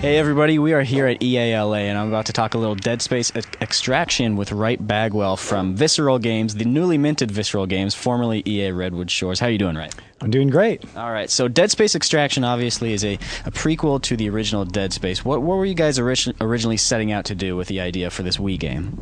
Hey everybody, we are here at EALA and I'm about to talk a little Dead Space Extraction with Wright Bagwell from Visceral Games, the newly minted Visceral Games, formerly EA Redwood Shores. How are you doing, Wright? I'm doing great. All right, so Dead Space Extraction obviously is a prequel to the original Dead Space. What were you guys originally setting out to do with the idea for this Wii game?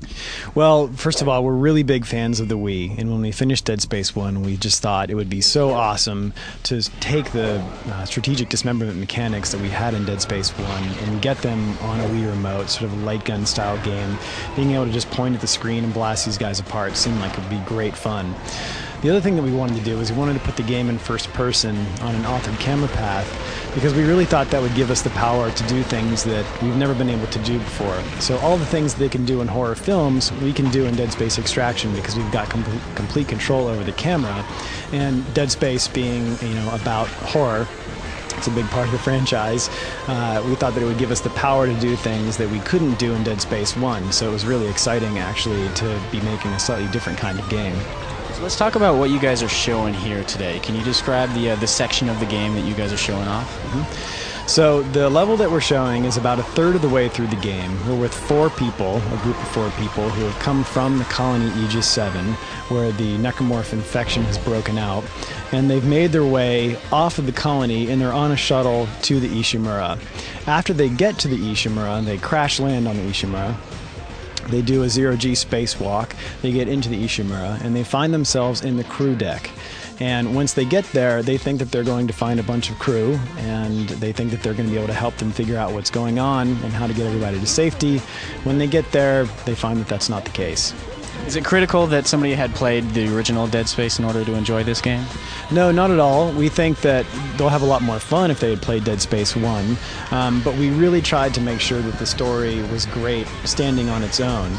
Well, first of all, we're really big fans of the Wii, and when we finished Dead Space 1, we just thought it would be so awesome to take the strategic dismemberment mechanics that we had in Dead Space 1 and get them on a Wii remote, sort of a light gun style game. Being able to just point at the screen and blast these guys apart seemed like it would be great fun. The other thing that we wanted to do is we wanted to put the game in first person on an authored camera path because we really thought that would give us the power to do things that we've never been able to do before. So all the things they can do in horror films, we can do in Dead Space Extraction because we've got complete control over the camera. And Dead Space being, about horror, it's a big part of the franchise. We thought that it would give us the power to do things that we couldn't do in Dead Space 1. So it was really exciting, actually, to be making a slightly different kind of game. So let's talk about what you guys are showing here today. Can you describe the section of the game that you guys are showing off? Mm-hmm. So the level that we're showing is about a third of the way through the game. We're with four people, a group of four people, who have come from the colony Aegis 7, where the necromorph infection has broken out. And they've made their way off of the colony, and they're on a shuttle to the Ishimura. After they get to the Ishimura, they crash land on the Ishimura. They do a zero-G spacewalk, they get into the Ishimura, and they find themselves in the crew deck. And once they get there, they think that they're going to find a bunch of crew, and they think that they're going to be able to help them figure out what's going on and how to get everybody to safety. When they get there, they find that that's not the case. Is it critical that somebody had played the original Dead Space in order to enjoy this game? No, not at all. We think that they'll have a lot more fun if they had played Dead Space 1, but we really tried to make sure that the story was great standing on its own.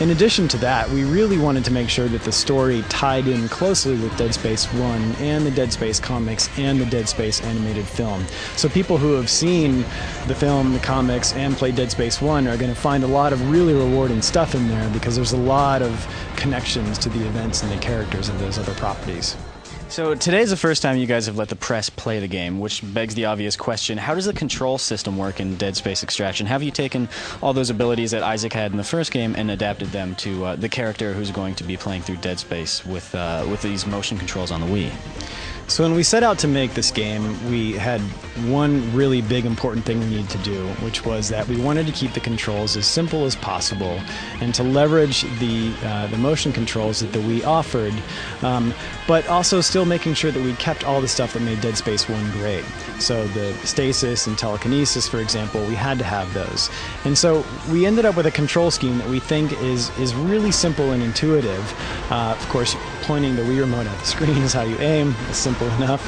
In addition to that, we really wanted to make sure that the story tied in closely with Dead Space 1 and the Dead Space comics and the Dead Space animated film. So people who have seen the film, the comics, and played Dead Space 1 are going to find a lot of really rewarding stuff in there because there's a lot of connections to the events and the characters of those other properties. So today's the first time you guys have let the press play the game, which begs the obvious question, how does the control system work in Dead Space Extraction? Have you taken all those abilities that Isaac had in the first game and adapted them to the character who's going to be playing through Dead Space with these motion controls on the Wii? So when we set out to make this game, we had one really big important thing we needed to do, which was that we wanted to keep the controls as simple as possible and to leverage the motion controls that the Wii offered, but also still making sure that we kept all the stuff that made Dead Space 1 great. So the stasis and telekinesis, for example, we had to have those. And so we ended up with a control scheme that we think is really simple and intuitive. Of course, pointing the Wii remote at the screen is how you aim. It's simple enough.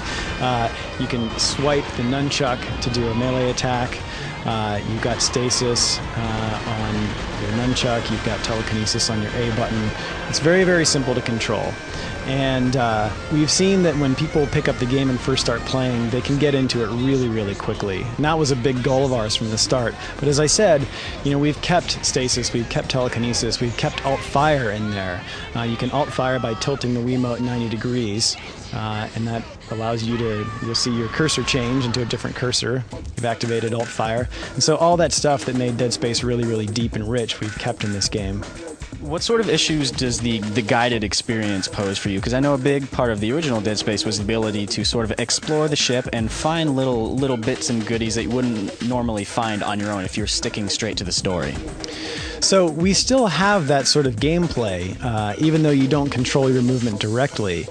You can swipe the nunchuck to do a melee attack. You've got stasis on your nunchuck. You've got telekinesis on your A button. It's very, very simple to control. And we've seen that when people pick up the game and first start playing, they can get into it really, really quickly. And that was a big goal of ours from the start. But as I said, we've kept stasis, we've kept telekinesis, we've kept alt-fire in there. You can alt-fire by tilting the Wiimote 90 degrees. And that allows you'll see your cursor change into a different cursor. You've activated alt-fire. And so all that stuff that made Dead Space really, really deep and rich, we've kept in this game. What sort of issues does the guided experience pose for you? Because I know a big part of the original Dead Space was the ability to sort of explore the ship and find little bits and goodies that you wouldn't normally find on your own if you're sticking straight to the story. So we still have that sort of gameplay, even though you don't control your movement directly.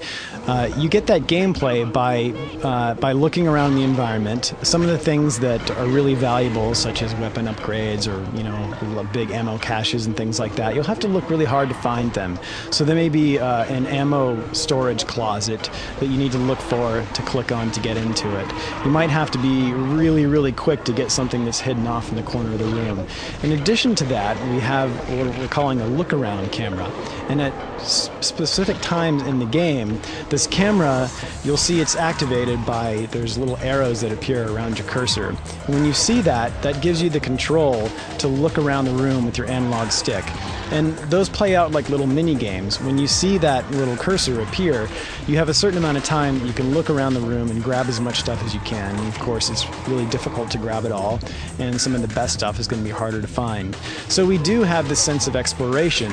You get that gameplay by looking around the environment. Some of the things that are really valuable, such as weapon upgrades or big ammo caches and things like that, you'll have to look really hard to find them. So there may be an ammo storage closet that you need to look for to click on to get into it. You might have to be really, really quick to get something that's hidden off in the corner of the room. In addition to that, we have what we're calling a look-around camera. And at specific times in the game, this camera, you'll see it's activated by, there's little arrows that appear around your cursor. And when you see that, that gives you the control to look around the room with your analog stick. And those play out like little mini games. When you see that little cursor appear, you have a certain amount of time. You can look around the room and grab as much stuff as you can. And of course, it's really difficult to grab it all, and some of the best stuff is going to be harder to find. So we do have this sense of exploration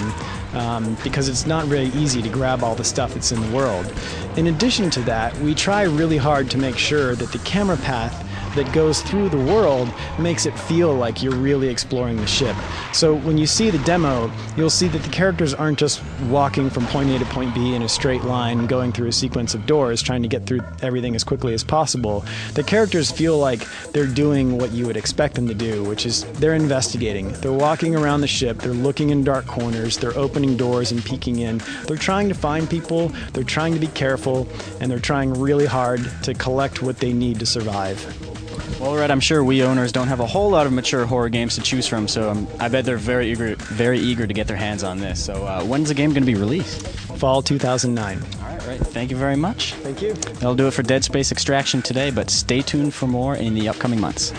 because it's not very easy to grab all the stuff that's in the world. In addition to that, we try really hard to make sure that the camera path that goes through the world makes it feel like you're really exploring the ship. So when you see the demo, you'll see that the characters aren't just walking from point A to point B in a straight line, going through a sequence of doors, trying to get through everything as quickly as possible. The characters feel like they're doing what you would expect them to do, which is they're investigating. They're walking around the ship, they're looking in dark corners, they're opening doors and peeking in. They're trying to find people, they're trying to be careful, and they're trying really hard to collect what they need to survive. Well, Red, I'm sure Wii owners don't have a whole lot of mature horror games to choose from, so I bet they're very eager to get their hands on this. So when's the game going to be released? Fall 2009. All right. Thank you very much. Thank you. That'll do it for Dead Space Extraction today, but stay tuned for more in the upcoming months.